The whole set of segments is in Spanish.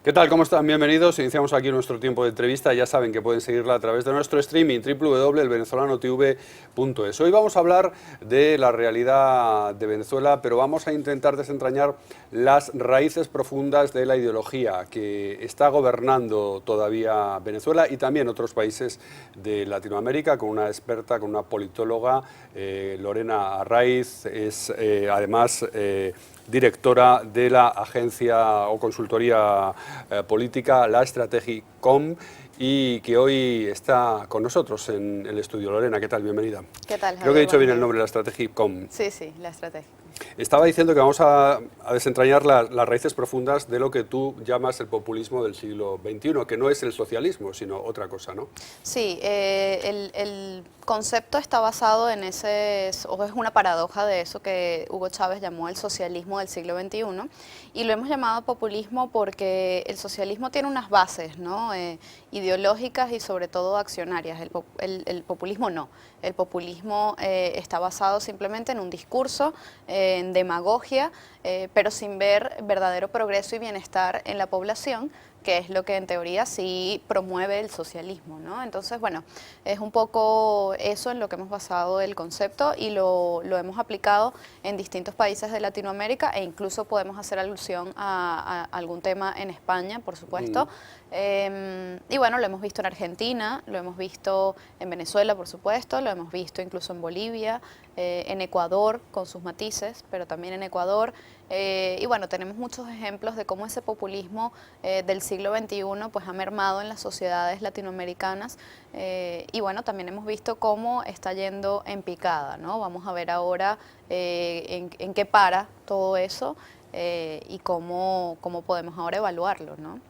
¿Qué tal? ¿Cómo están? Bienvenidos. Iniciamos aquí nuestro tiempo de entrevista. Ya saben que pueden seguirla a través de nuestro streaming www.elvenezolanotv.es. Hoy vamos a hablar de la realidad de Venezuela, pero vamos a intentar desentrañar las raíces profundas de la ideología que está gobernando todavía Venezuela y también otros países de Latinoamérica, con una experta, con una politóloga, Lorena Arraiz. Es además directora de la agencia o consultoría política, la Strategicom, y que hoy está con nosotros en el estudio. Lorena, ¿qué tal? Bienvenida. ¿Qué tal, Javier? Creo que he dicho bien el Buenos nombre, la días. Strategicom. Sí, la estrategia. Estaba diciendo que vamos a desentrañar las raíces profundas de lo que tú llamas el populismo del siglo XXI, que no es el socialismo, sino otra cosa, ¿no? Sí, el concepto está basado en o es una paradoja de eso que Hugo Chávez llamó el socialismo del siglo XXI, y lo hemos llamado populismo porque el socialismo tiene unas bases, ¿no? Ideológicas y sobre todo accionarias. El populismo no. El populismo está basado simplemente en un discurso, en demagogia, pero sin ver verdadero progreso y bienestar en la población, que es lo que en teoría sí promueve el socialismo, ¿no? Entonces, bueno, es un poco eso en lo que hemos basado el concepto y lo hemos aplicado en distintos países de Latinoamérica e incluso podemos hacer alusión a algún tema en España, por supuesto. Y bueno, lo hemos visto en Argentina, lo hemos visto en Venezuela, por supuesto, lo hemos visto incluso en Bolivia, en Ecuador con sus matices, pero también en Ecuador. Y bueno, tenemos muchos ejemplos de cómo ese populismo del siglo XXI pues, ha mermado en las sociedades latinoamericanas y bueno, también hemos visto cómo está yendo en picada, ¿no? Vamos a ver ahora en qué para todo eso. Y cómo podemos ahora evaluarlo, ¿no?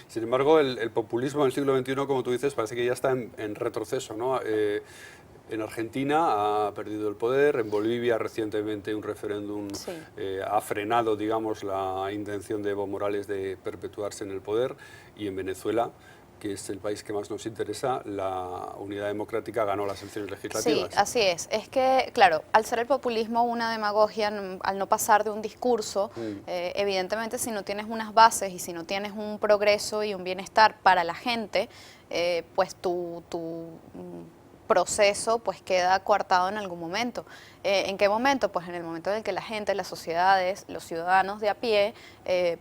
Sin embargo, el populismo del siglo XXI, como tú dices, parece que ya está en retroceso, ¿no? En Argentina ha perdido el poder, en Bolivia recientemente un referéndum Sí. ha frenado, digamos, la intención de Evo Morales de perpetuarse en el poder, y en Venezuela, que es el país que más nos interesa, la Unidad Democrática ganó las elecciones Sí, legislativas. así es. Es que, claro, al ser el populismo una demagogia, al no pasar de un discurso, evidentemente si no tienes unas bases y si no tienes un progreso y un bienestar para la gente, pues tu proceso pues queda coartado en algún momento. ¿En qué momento? Pues en el momento en el que la gente, las sociedades, los ciudadanos de a pie,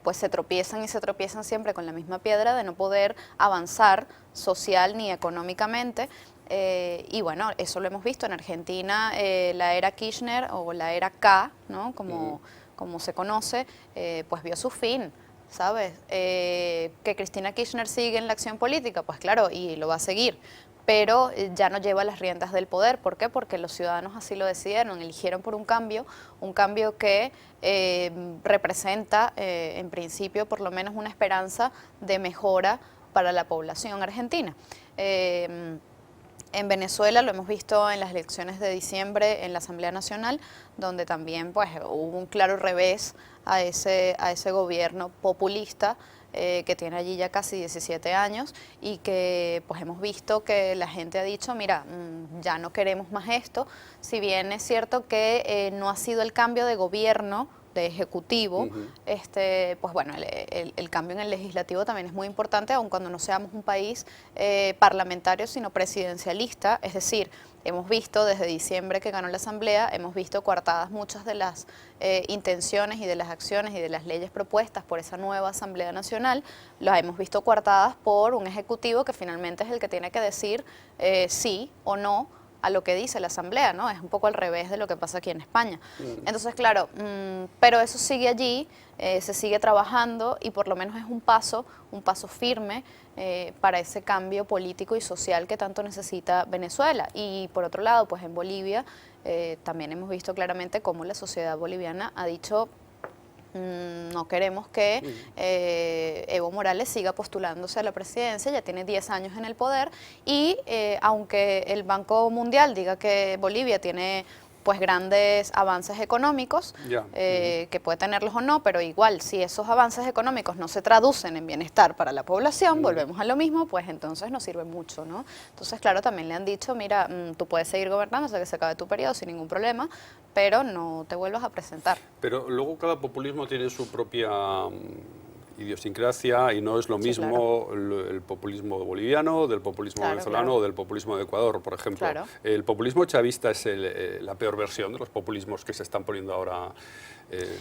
pues se tropiezan y se tropiezan siempre con la misma piedra de no poder avanzar social ni económicamente. Y bueno, eso lo hemos visto en Argentina, la era Kirchner o la era K, ¿no? Como se conoce, pues vio su fin. ¿Sabes? Que Cristina Kirchner sigue en la acción política, pues claro, y lo va a seguir, pero ya no lleva las riendas del poder. ¿Por qué? Porque los ciudadanos así lo decidieron, eligieron por un cambio que representa, en principio, por lo menos una esperanza de mejora para la población argentina. En Venezuela lo hemos visto en las elecciones de diciembre en la Asamblea Nacional, donde también pues, hubo un claro revés a ese gobierno populista que tiene allí ya casi 17 años y que pues hemos visto que la gente ha dicho, mira, ya no queremos más esto, si bien es cierto que no ha sido el cambio de gobierno, de ejecutivo, pues bueno, el cambio en el legislativo también es muy importante, aun cuando no seamos un país parlamentario, sino presidencialista, es decir, hemos visto desde diciembre que ganó la Asamblea, hemos visto coartadas muchas de las intenciones y de las acciones y de las leyes propuestas por esa nueva Asamblea Nacional, las hemos visto coartadas por un ejecutivo que finalmente es el que tiene que decir sí o no a lo que dice la Asamblea, ¿no? Es un poco al revés de lo que pasa aquí en España. Entonces, claro, pero eso sigue allí, se sigue trabajando y por lo menos es un paso firme para ese cambio político y social que tanto necesita Venezuela. Y por otro lado, pues en Bolivia también hemos visto claramente cómo la sociedad boliviana ha dicho no queremos que Evo Morales siga postulándose a la presidencia, ya tiene 10 años en el poder y aunque el Banco Mundial diga que Bolivia tiene pues grandes avances económicos, que puede tenerlos o no, pero igual si esos avances económicos no se traducen en bienestar para la población, volvemos a lo mismo, pues entonces no sirve mucho, ¿no? Entonces, claro, también le han dicho, mira, tú puedes seguir gobernando hasta que se acabe tu periodo sin ningún problema, pero no te vuelvas a presentar. Pero luego cada populismo tiene su propia idiosincrasia y no es lo Sí, mismo el populismo boliviano, del populismo venezolano o del populismo de Ecuador, por ejemplo. Claro. El populismo chavista es la peor versión de los populismos que se están poniendo ahora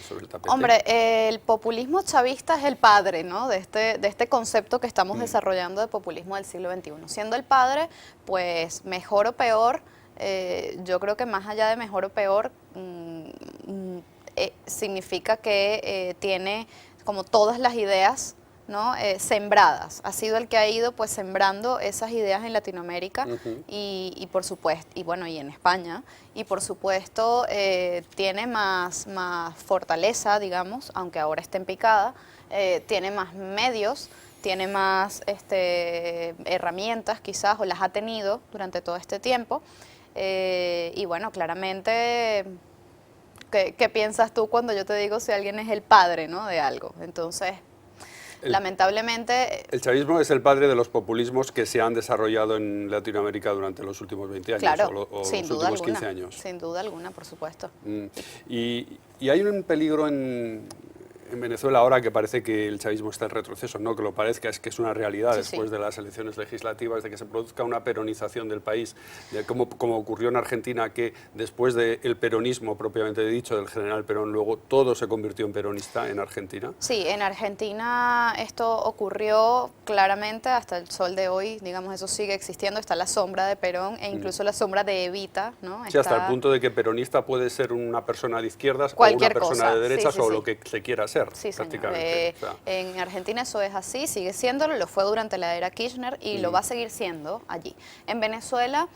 sobre el tapete. Hombre, el populismo chavista es el padre, ¿no?, de este concepto que estamos desarrollando de populismo del siglo XXI. Siendo el padre, pues mejor o peor, yo creo que más allá de mejor o peor, significa que tiene como todas las ideas, ¿no?, sembradas. Ha sido el que ha ido pues sembrando esas ideas en Latinoamérica y por supuesto, y bueno, y en España, y por supuesto tiene más fortaleza, digamos, aunque ahora esté en picada, tiene más medios, tiene más herramientas quizás, o las ha tenido durante todo este tiempo, y bueno, claramente... ¿Qué piensas tú cuando yo te digo si alguien es el padre, ¿no?, de algo? Entonces, lamentablemente... El chavismo es el padre de los populismos que se han desarrollado en Latinoamérica durante los últimos 20 años Claro, o sin los duda últimos alguna, 15 años. sin duda alguna, por supuesto. Y hay un peligro en Venezuela ahora que parece que el chavismo está en retroceso, no que lo parezca, es que es una realidad después de las elecciones legislativas, de que se produzca una peronización del país, de como ocurrió en Argentina, que después del peronismo propiamente dicho, del general Perón, luego todo se convirtió en peronista en Argentina. Sí, en Argentina esto ocurrió claramente hasta el sol de hoy, digamos, eso sigue existiendo, está la sombra de Perón e incluso la sombra de Evita, ¿no? Sí, hasta el punto de que peronista puede ser una persona de izquierdas o una persona cosa, de derechas sí, o sí. lo que se quiera ser, Sí, señor. prácticamente. En Argentina eso es así, sigue siéndolo, lo fue durante la era Kirchner y lo va a seguir siendo allí. En Venezuela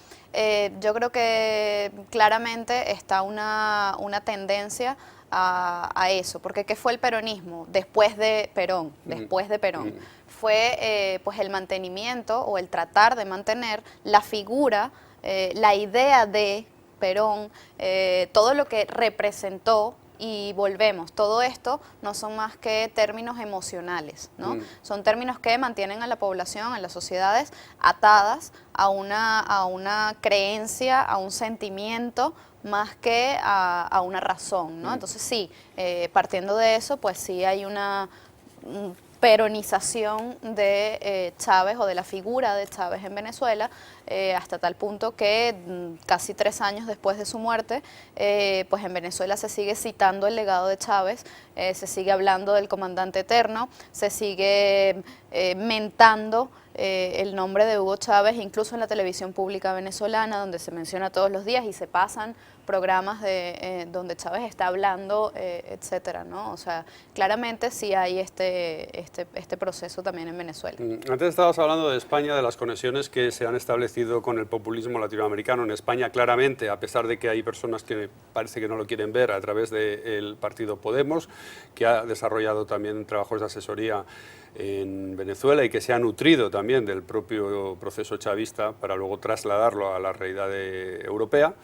yo creo que claramente está una tendencia a eso, porque ¿qué fue el peronismo? Después de Perón, fue pues el mantenimiento o el tratar de mantener la figura, la idea de Perón, todo lo que representó. Y volvemos, todo esto no son más que términos emocionales, ¿no? Son términos que mantienen a la población, a las sociedades atadas a una creencia, a un sentimiento, más que a una razón, ¿no? Entonces sí, partiendo de eso, pues sí hay una peronización de Chávez o de la figura de Chávez en Venezuela, hasta tal punto que casi 3 años después de su muerte, pues en Venezuela se sigue citando el legado de Chávez, se sigue hablando del comandante eterno, se sigue mentando el nombre de Hugo Chávez, incluso en la televisión pública venezolana, donde se menciona todos los días y se pasan programas donde Chávez está hablando, etcétera, ¿no? O sea, claramente sí hay este proceso también en Venezuela. Antes estabas hablando de España, de las conexiones que se han establecido con el populismo latinoamericano. En España, claramente, a pesar de que hay personas que parece que no lo quieren ver, a través del partido Podemos, que ha desarrollado también trabajos de asesoría en Venezuela y que se ha nutrido también del propio proceso chavista para luego trasladarlo a la realidad europea.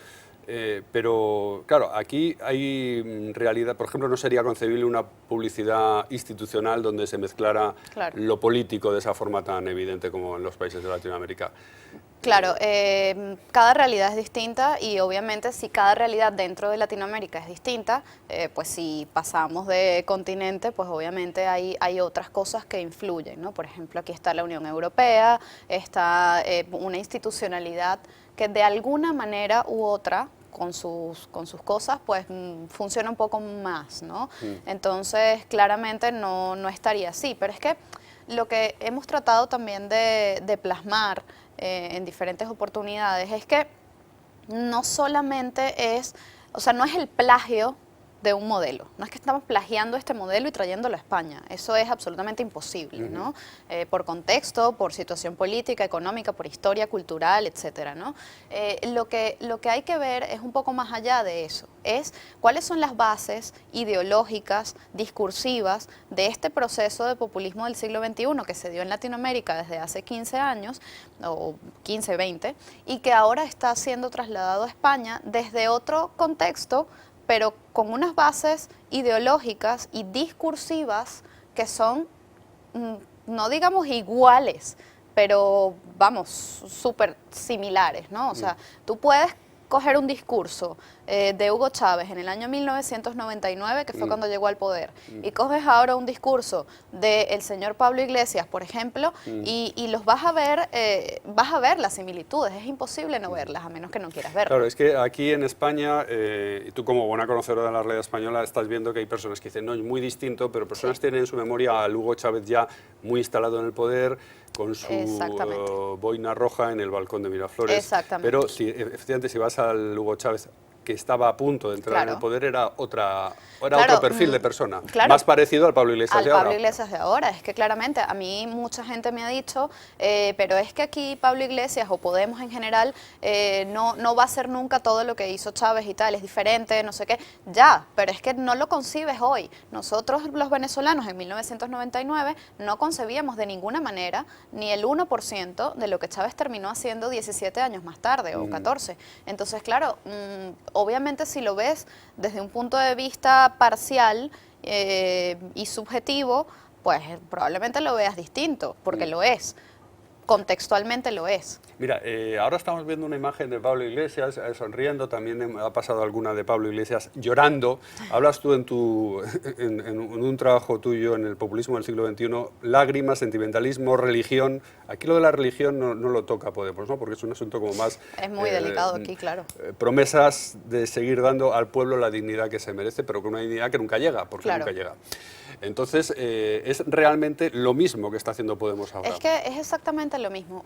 Pero claro, aquí hay realidad, por ejemplo, no sería concebible una publicidad institucional donde se mezclara lo político de esa forma tan evidente como en los países de Latinoamérica. Claro, cada realidad es distinta y obviamente si cada realidad dentro de Latinoamérica es distinta, pues si pasamos de continente, pues obviamente hay otras cosas que influyen, ¿no? Por ejemplo, aquí está la Unión Europea, está una institucionalidad que de alguna manera u otra, con sus cosas, pues funciona un poco más, ¿no? Entonces, claramente no estaría así, pero es que lo que hemos tratado también de plasmar en diferentes oportunidades es que no solamente es, o sea, no es el plagio de un modelo, no es que estamos plagiando este modelo y trayéndolo a España, eso es absolutamente imposible, ¿no? Por contexto, por situación política, económica, por historia, cultural, etcétera, ¿no? Lo que hay que ver es un poco más allá de eso, es cuáles son las bases ideológicas, discursivas de este proceso de populismo del siglo XXI que se dio en Latinoamérica desde hace 15 años, o 15, 20, y que ahora está siendo trasladado a España desde otro contexto, pero con unas bases ideológicas y discursivas que son, no digamos iguales, pero vamos, súper similares, ¿no? O sea, tú puedes coger un discurso de Hugo Chávez en el año 1999, que fue cuando llegó al poder, y coges ahora un discurso del señor Pablo Iglesias, por ejemplo, y los vas a ver las similitudes, es imposible no verlas, a menos que no quieras verlas. Claro, es que aquí en España, y tú como buena conocedora de la realidad española, estás viendo que hay personas que dicen, no, es muy distinto, pero personas tienen en su memoria al Hugo Chávez ya muy instalado en el poder, con su boina roja en el balcón de Miraflores. Exactamente. Pero si, efectivamente, si vas al Hugo Chávez, que estaba a punto de entrar en el poder, era otro perfil de persona, más parecido al Pablo Iglesias de ahora. Al Pablo Iglesias de ahora, es que claramente a mí mucha gente me ha dicho, pero es que aquí Pablo Iglesias o Podemos en general no va a ser nunca todo lo que hizo Chávez y tal, es diferente, no sé qué, ya, pero es que no lo concibes hoy. Nosotros los venezolanos en 1999 no concebíamos de ninguna manera ni el 1% de lo que Chávez terminó haciendo 17 años más tarde o 14. Entonces, claro, obviamente si lo ves desde un punto de vista parcial y subjetivo, pues probablemente lo veas distinto, porque lo es, contextualmente lo es. Mira, ahora estamos viendo una imagen de Pablo Iglesias sonriendo, también ha pasado alguna de Pablo Iglesias llorando. Hablas tú en un trabajo tuyo en el populismo del siglo XXI, lágrimas, sentimentalismo, religión. Aquí lo de la religión no lo toca Podemos, ¿no? Porque es un asunto como más... Es muy delicado aquí, claro. Promesas de seguir dando al pueblo la dignidad que se merece, pero con una dignidad que nunca llega, porque nunca llega. Entonces, es realmente lo mismo que está haciendo Podemos ahora. Es que es exactamente lo mismo.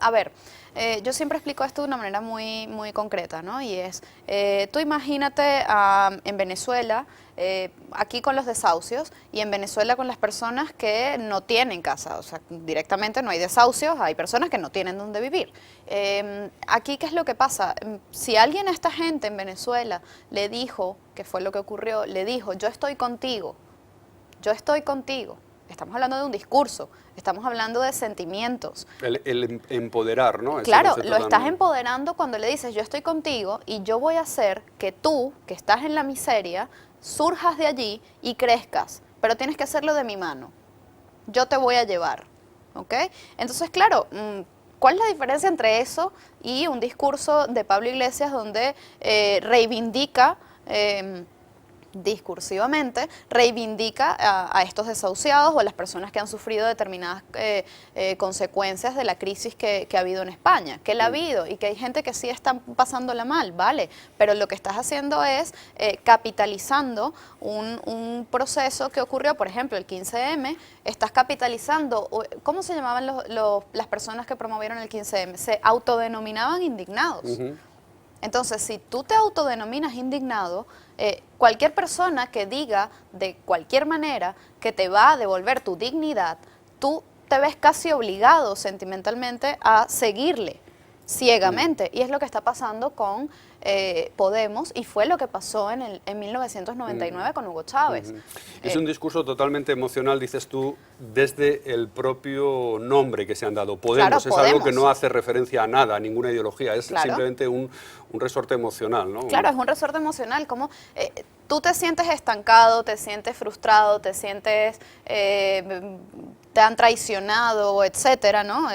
A ver, yo siempre explico esto de una manera muy concreta, ¿no? Y es, tú imagínate en Venezuela, aquí con los desahucios, y en Venezuela con las personas que no tienen casa, o sea, directamente no hay desahucios, hay personas que no tienen dónde vivir. Aquí, ¿qué es lo que pasa? Si alguien a esta gente en Venezuela le dijo, que fue lo que ocurrió, le dijo, yo estoy contigo, estamos hablando de un discurso, estamos hablando de sentimientos. El empoderar, ¿no? Claro, lo estás empoderando cuando le dices, yo estoy contigo y yo voy a hacer que tú, que estás en la miseria, surjas de allí y crezcas, pero tienes que hacerlo de mi mano. Yo te voy a llevar, ¿ok? Entonces, claro, ¿cuál es la diferencia entre eso y un discurso de Pablo Iglesias donde reivindica... discursivamente, reivindica a estos desahuciados o a las personas que han sufrido determinadas consecuencias de la crisis que ha habido en España, que la ha habido y que hay gente que sí está pasándola mal, ¿vale? Pero lo que estás haciendo es capitalizando un proceso que ocurrió, por ejemplo, el 15M, estás capitalizando, ¿cómo se llamaban las personas que promovieron el 15M? Se autodenominaban indignados. Entonces, si tú te autodenominas indignado, cualquier persona que diga de cualquier manera que te va a devolver tu dignidad, tú te ves casi obligado sentimentalmente a seguirle ciegamente. Y es lo que está pasando con Podemos y fue lo que pasó en 1999 con Hugo Chávez. Es un discurso totalmente emocional, dices tú, desde el propio nombre que se han dado. Podemos, claro, es algo que no hace referencia a nada, a ninguna ideología, es simplemente un resorte emocional, ¿no? Claro, es un resorte emocional, como tú te sientes estancado, te sientes frustrado, te sientes... te han traicionado, etcétera, ¿no?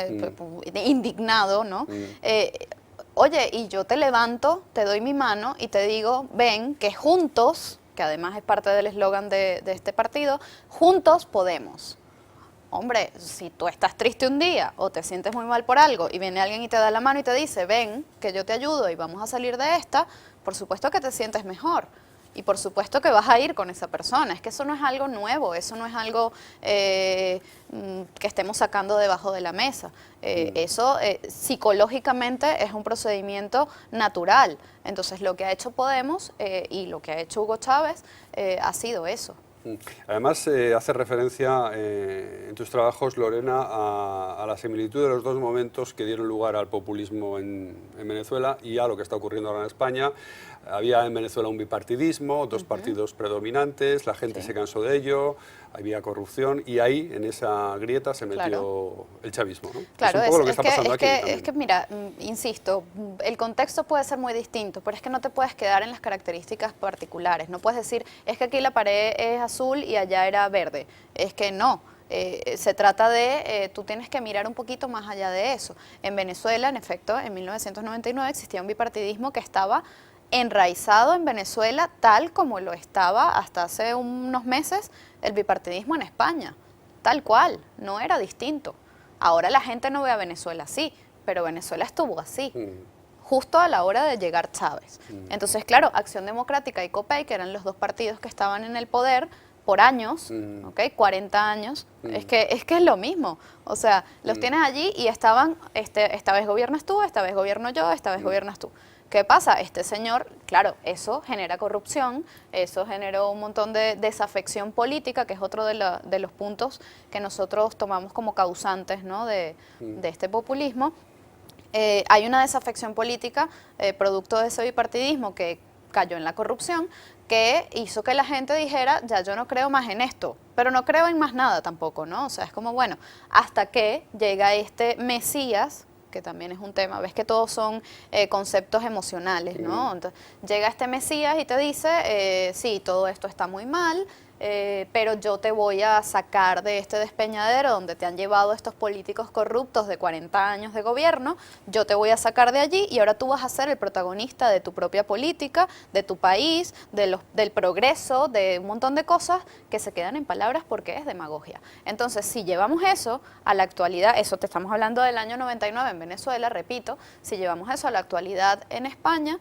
Indignado, ¿no? Oye, y yo te levanto, te doy mi mano y te digo, ven, que juntos, que además es parte del eslogan de este partido, juntos podemos. Hombre, si tú estás triste un día o te sientes muy mal por algo y viene alguien y te da la mano y te dice, ven, que yo te ayudo y vamos a salir de esta, por supuesto que te sientes mejor. Y por supuesto que vas a ir con esa persona. Es que eso no es algo nuevo, eso no es algo que estemos sacando debajo de la mesa. Eso psicológicamente es un procedimiento natural. Entonces lo que ha hecho Podemos y lo que ha hecho Hugo Chávez ha sido eso. Además, hace referencia en tus trabajos, Lorena, a la similitud de los dos momentos que dieron lugar al populismo en Venezuela y a lo que está ocurriendo ahora en España. Había en Venezuela un bipartidismo, dos partidos predominantes, la gente se cansó de ello, había corrupción y ahí, en esa grieta, se metió el chavismo, ¿no? Claro, es un poco lo que está pasando aquí. Es que, mira, insisto, el contexto puede ser muy distinto, pero es que no te puedes quedar en las características particulares. No puedes decir, es que aquí la pared es azul y allá era verde. Es que no. se trata de, tú tienes que mirar un poquito más allá de eso. En Venezuela, en efecto, en 1999 existía un bipartidismo que estaba enraizado en Venezuela tal como lo estaba hasta hace unos meses el bipartidismo en España, tal cual, no era distinto. Ahora la gente no ve a Venezuela así, pero Venezuela estuvo así, justo a la hora de llegar Chávez. Entonces, claro, Acción Democrática y COPEI, que eran los dos partidos que estaban en el poder por años, ¿okay? 40 años, es que es lo mismo. O sea, los tienes allí y estaban, esta vez gobiernas tú, esta vez gobierno yo, esta vez gobiernas tú. ¿Qué pasa? Este señor, claro, eso genera corrupción, eso generó un montón de desafección política, que es otro de los puntos que nosotros tomamos como causantes, ¿no?, de este populismo. Hay una desafección política producto de ese bipartidismo que cayó en la corrupción, que hizo que la gente dijera, ya yo no creo más en esto, pero no creo en más nada tampoco, ¿no? O sea, es como, bueno, hasta que llega este Mesías, que también es un tema, ves que todos son conceptos emocionales, ¿no? Entonces, llega este Mesías y te dice, sí, todo esto está muy mal, pero yo te voy a sacar de este despeñadero donde te han llevado estos políticos corruptos de 40 años de gobierno, yo te voy a sacar de allí y ahora tú vas a ser el protagonista de tu propia política, de tu país, del progreso, de un montón de cosas que se quedan en palabras porque es demagogia. Entonces, si llevamos eso a la actualidad, eso te estamos hablando del año 99 en Venezuela, repito, si llevamos eso a la actualidad en España,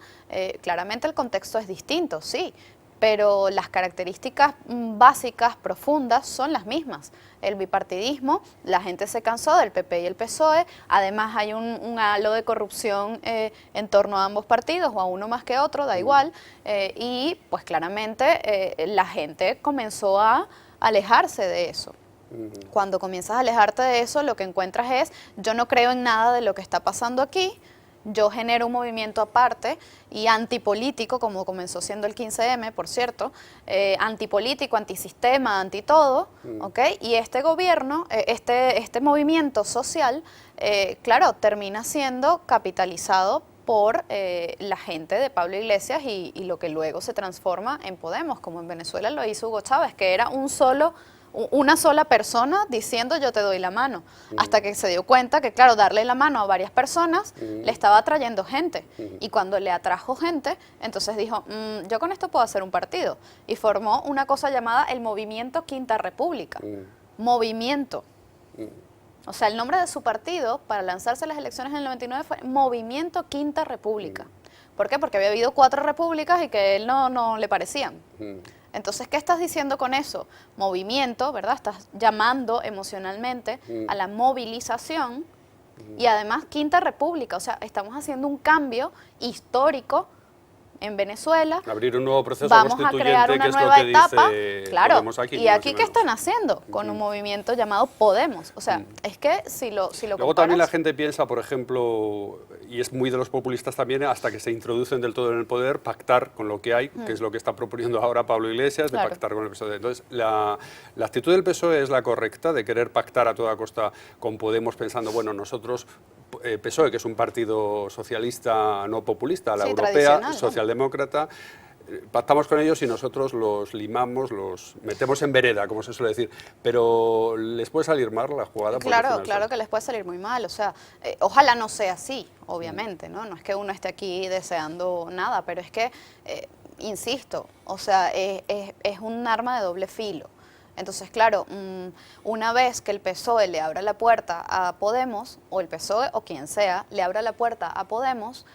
claramente el contexto es distinto, sí, pero las características básicas, profundas, son las mismas. El bipartidismo, la gente se cansó del PP y el PSOE, además hay un halo de corrupción en torno a ambos partidos, o a uno más que otro, da igual, y pues claramente la gente comenzó a alejarse de eso. Cuando comienzas a alejarte de eso, lo que encuentras es, yo no creo en nada de lo que está pasando aquí, yo genero un movimiento aparte y antipolítico, como comenzó siendo el 15M, por cierto, antipolítico, antisistema, antitodo, ¿ok? Y este gobierno, este movimiento social, claro, termina siendo capitalizado por la gente de Pablo Iglesias y lo que luego se transforma en Podemos, como en Venezuela lo hizo Hugo Chávez, que era una sola persona diciendo yo te doy la mano, hasta que se dio cuenta que, claro, darle la mano a varias personas le estaba atrayendo gente, y cuando le atrajo gente, entonces dijo, yo con esto puedo hacer un partido, y formó una cosa llamada el Movimiento Quinta República, movimiento. O sea, el nombre de su partido para lanzarse a las elecciones en el 99 fue Movimiento Quinta República. ¿Por qué? Porque había habido 4 repúblicas y que él no le parecían. Entonces, ¿qué estás diciendo con eso? Movimiento, ¿verdad? Estás llamando emocionalmente a la movilización y además Quinta República. O sea, estamos haciendo un cambio histórico en Venezuela. Abrir un nuevo proceso vamos constituyente, a crear una que es nueva lo que etapa. dice Claro, Podemos aquí. y aquí ¿qué están haciendo? Con un movimiento llamado Podemos. O sea, es que si lo Luego comparas, también la gente piensa, por ejemplo, y es muy de los populistas también, hasta que se introducen del todo en el poder, pactar con lo que hay, que es lo que está proponiendo ahora Pablo Iglesias, de pactar con el PSOE. Entonces, la actitud del PSOE es la correcta, de querer pactar a toda costa con Podemos, pensando, bueno, nosotros, PSOE, que es un partido socialista no populista, la europea, socialdemócrata, pactamos con ellos y nosotros los limamos, los metemos en vereda, como se suele decir, pero les puede salir mal la jugada. Claro que les puede salir muy mal, o sea, ojalá no sea así, obviamente, ¿no? No es que uno esté aquí deseando nada, pero es que, insisto, o sea, es un arma de doble filo. Entonces, claro, una vez que el PSOE le abra la puerta a Podemos, o el PSOE o quien sea, le abra la puerta a Podemos,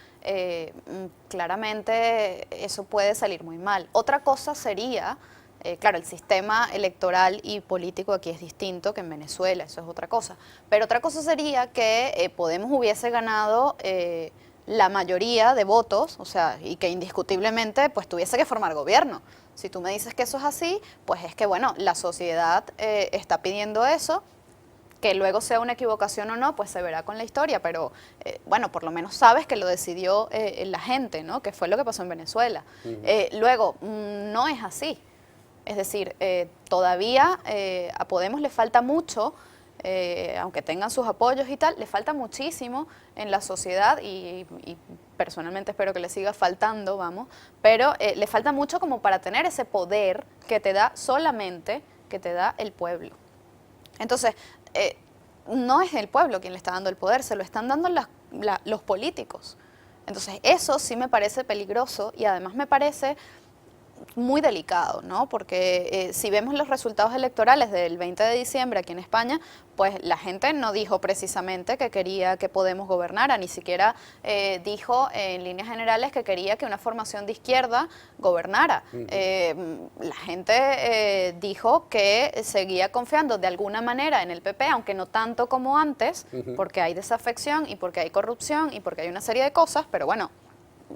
claramente eso puede salir muy mal. Otra cosa sería, claro, el sistema electoral y político aquí es distinto que en Venezuela, eso es otra cosa, pero otra cosa sería que Podemos hubiese ganado la mayoría de votos, o sea, y que indiscutiblemente pues tuviese que formar gobierno. Si tú me dices que eso es así, pues es que, bueno, la sociedad está pidiendo eso. Que luego sea una equivocación o no, pues se verá con la historia, pero bueno, por lo menos sabes que lo decidió la gente, ¿no? Que fue lo que pasó en Venezuela. Luego, no es así. Es decir, todavía a Podemos le falta mucho, aunque tengan sus apoyos y tal, le falta muchísimo en la sociedad y personalmente espero que le siga faltando, vamos, pero le falta mucho como para tener ese poder que te da solamente, que te da el pueblo. Entonces, no es el pueblo quien le está dando el poder, se lo están dando los políticos. Entonces, eso sí me parece peligroso y además me parece muy delicado, ¿no? Porque si vemos los resultados electorales del 20 de diciembre aquí en España, pues la gente no dijo precisamente que quería que Podemos gobernara, ni siquiera dijo en líneas generales que quería que una formación de izquierda gobernara. La gente dijo que seguía confiando de alguna manera en el PP, aunque no tanto como antes, porque hay desafección y porque hay corrupción y porque hay una serie de cosas, pero bueno,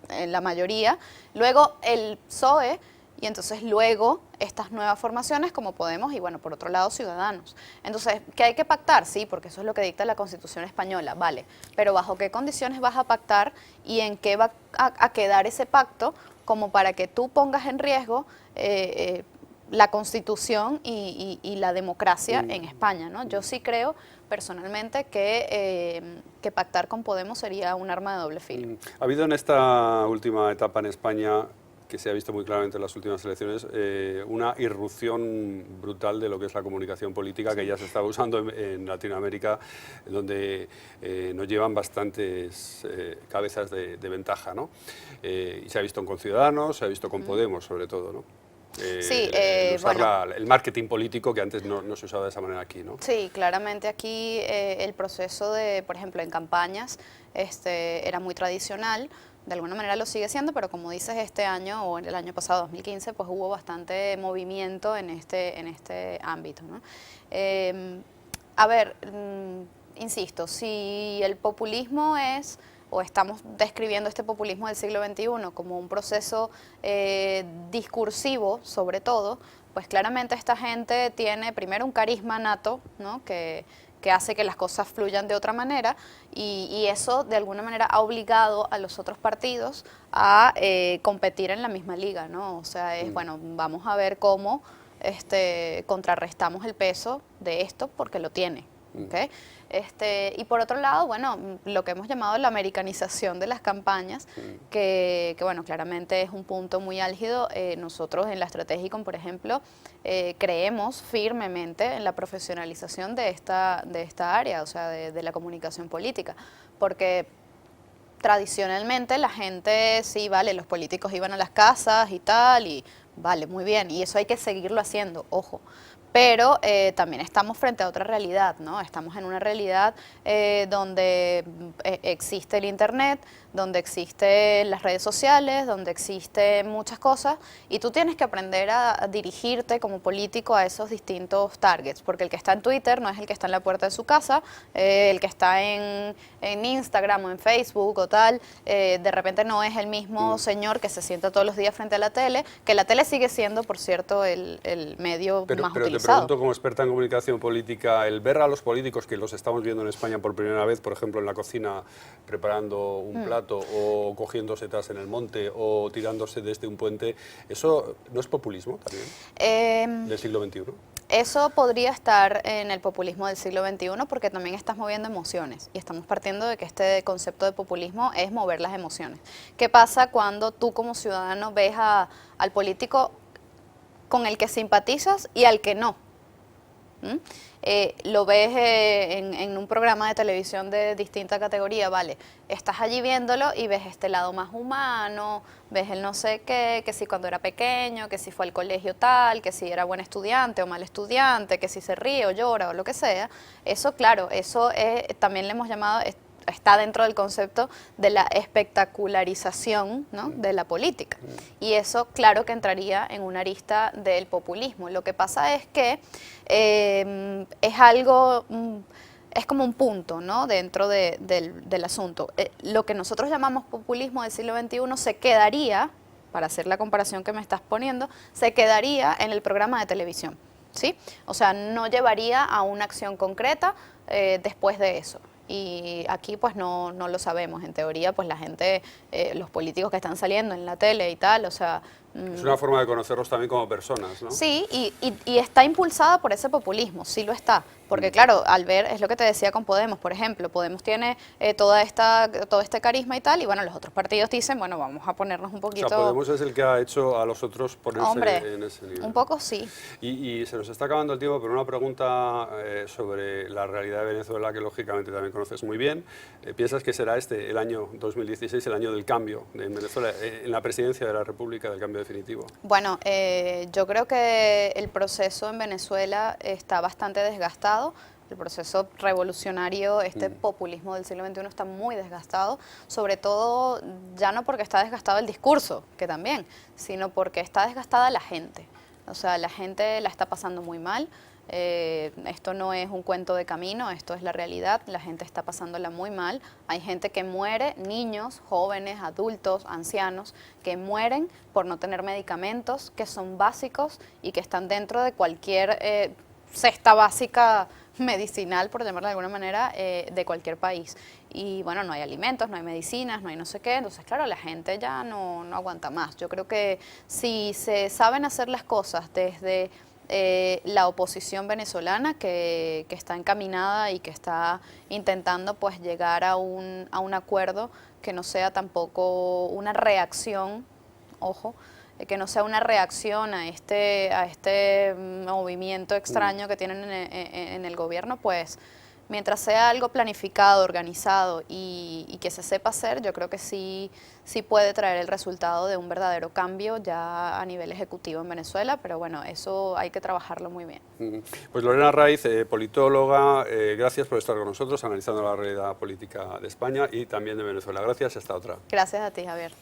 en la mayoría. Luego el PSOE y entonces luego estas nuevas formaciones como Podemos y bueno, por otro lado Ciudadanos. Entonces, ¿qué hay que pactar? Sí, porque eso es lo que dicta la Constitución española, vale, pero ¿bajo qué condiciones vas a pactar y en qué va a quedar ese pacto como para que tú pongas en riesgo la Constitución y la democracia en España, ¿no? Yo sí creo personalmente que pactar con Podemos sería un arma de doble filo. Ha habido en esta última etapa en España, que se ha visto muy claramente en las últimas elecciones, una irrupción brutal de lo que es la comunicación política, que ya se estaba usando en Latinoamérica, donde nos llevan bastantes cabezas de ventaja, ¿no? Y se ha visto con Ciudadanos, se ha visto con Podemos, sobre todo, ¿no? Sí, usar bueno, el marketing político que antes no se usaba de esa manera aquí, ¿no? sí, claramente aquí el proceso de, por ejemplo, en campañas era muy tradicional, de alguna manera lo sigue siendo, pero como dices, este año o en el año pasado, 2015, pues hubo bastante movimiento en este ámbito, ¿no? A ver, insisto, si el populismo es, o estamos describiendo este populismo del siglo XXI como un proceso discursivo, sobre todo, pues claramente esta gente tiene primero un carisma nato, ¿no? que hace que las cosas fluyan de otra manera y eso de alguna manera ha obligado a los otros partidos a competir en la misma liga, ¿no? O sea, bueno, vamos a ver cómo contrarrestamos el peso de esto porque lo tiene. ¿Okay? Y por otro lado, bueno, lo que hemos llamado la americanización de las campañas, que bueno, claramente es un punto muy álgido. Nosotros en la Stratégicom, por ejemplo, creemos firmemente en la profesionalización de esta área, o sea, de la comunicación política, porque tradicionalmente la gente, sí, vale, los políticos iban a las casas y tal, y vale, muy bien, y eso hay que seguirlo haciendo, ojo. Pero también estamos frente a otra realidad, ¿no? Estamos en una realidad donde existe el Internet, donde existen las redes sociales, donde existen muchas cosas, y tú tienes que aprender a dirigirte como político a esos distintos targets, porque el que está en Twitter no es el que está en la puerta de su casa, el que está en Instagram o en Facebook o tal, de repente no es el mismo señor que se sienta todos los días frente a la tele, que la tele sigue siendo, por cierto, el medio más Pero utilizado. te pregunto, como experta en comunicación política, el ver a los políticos, que los estamos viendo en España por primera vez, por ejemplo, en la cocina, preparando un plato, o cogiendo setas en el monte, o tirándose desde un puente, ¿eso no es populismo también, del siglo XXI? Eso podría estar en el populismo del siglo XXI porque también estás moviendo emociones y estamos partiendo de que este concepto de populismo es mover las emociones. ¿Qué pasa cuando tú como ciudadano ves al político con el que simpatizas y al que no? Lo ves en un programa de televisión de distinta categoría, vale, estás allí viéndolo y ves este lado más humano, ves el no sé qué, que si cuando era pequeño, que si fue al colegio tal, que si era buen estudiante o mal estudiante, que si se ríe o llora o lo que sea. Eso, claro, eso también le hemos llamado, está dentro del concepto de la espectacularización, ¿no?, de la política. Y eso, claro que entraría en una arista del populismo. Lo que pasa es que es algo, es como un punto, ¿no?, dentro del asunto. Lo que nosotros llamamos populismo del siglo XXI se quedaría, para hacer la comparación que me estás poniendo, se quedaría en el programa de televisión, ¿sí? O sea, no llevaría a una acción concreta después de eso. Y aquí pues no lo sabemos. En teoría pues la gente, los políticos que están saliendo en la tele y tal, o sea, Es una forma de conocerlos también como personas, ¿no? Sí, y está impulsada por ese populismo, sí lo está. Porque claro, al ver, es lo que te decía con Podemos, por ejemplo, Podemos tiene todo este carisma y tal, y bueno, los otros partidos dicen, bueno, vamos a ponernos un poquito... O sea, Podemos es el que ha hecho a los otros ponerse Hombre, en ese nivel. un poco sí. Y se nos está acabando el tiempo, pero una pregunta sobre la realidad de Venezuela, que lógicamente también conoces muy bien. ¿Piensas que será el año 2016, el año del cambio en Venezuela, en la presidencia de la República, del cambio definitivo? Bueno, yo creo que el proceso en Venezuela está bastante desgastado. El proceso revolucionario, este populismo del siglo XXI está muy desgastado, sobre todo ya no porque está desgastado el discurso, que también, sino porque está desgastada la gente. O sea, la gente la está pasando muy mal. Esto no es un cuento de camino, esto es la realidad, la gente está pasándola muy mal, hay gente que muere, niños, jóvenes, adultos, ancianos, que mueren por no tener medicamentos que son básicos y que están dentro de cualquier cesta básica medicinal, por llamarlo de alguna manera, de cualquier país. Y bueno, no hay alimentos, no hay medicinas, no hay no sé qué, entonces claro, la gente ya no aguanta más. Yo creo que si se saben hacer las cosas desde la oposición venezolana que está encaminada y que está intentando pues llegar a un acuerdo que no sea tampoco una reacción, ojo, que no sea una reacción a este movimiento extraño que tienen en el gobierno, pues mientras sea algo planificado, organizado y que se sepa hacer, yo creo que sí puede traer el resultado de un verdadero cambio ya a nivel ejecutivo en Venezuela, pero bueno, eso hay que trabajarlo muy bien. Pues Lorena Raiz, politóloga, gracias por estar con nosotros analizando la realidad política de España y también de Venezuela. Gracias y hasta otra. Gracias a ti, Javier.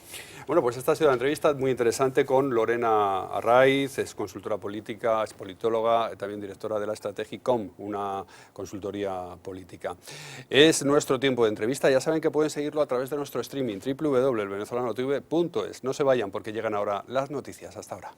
Bueno, pues esta ha sido la entrevista muy interesante con Lorena Raiz, es consultora política, es politóloga, también directora de la Strategicom, una consultoría política. Es nuestro tiempo de entrevista, ya saben que pueden seguirlo a través de nuestro streaming www.elvenezolanotv.es. No se vayan porque llegan ahora las noticias. Hasta ahora.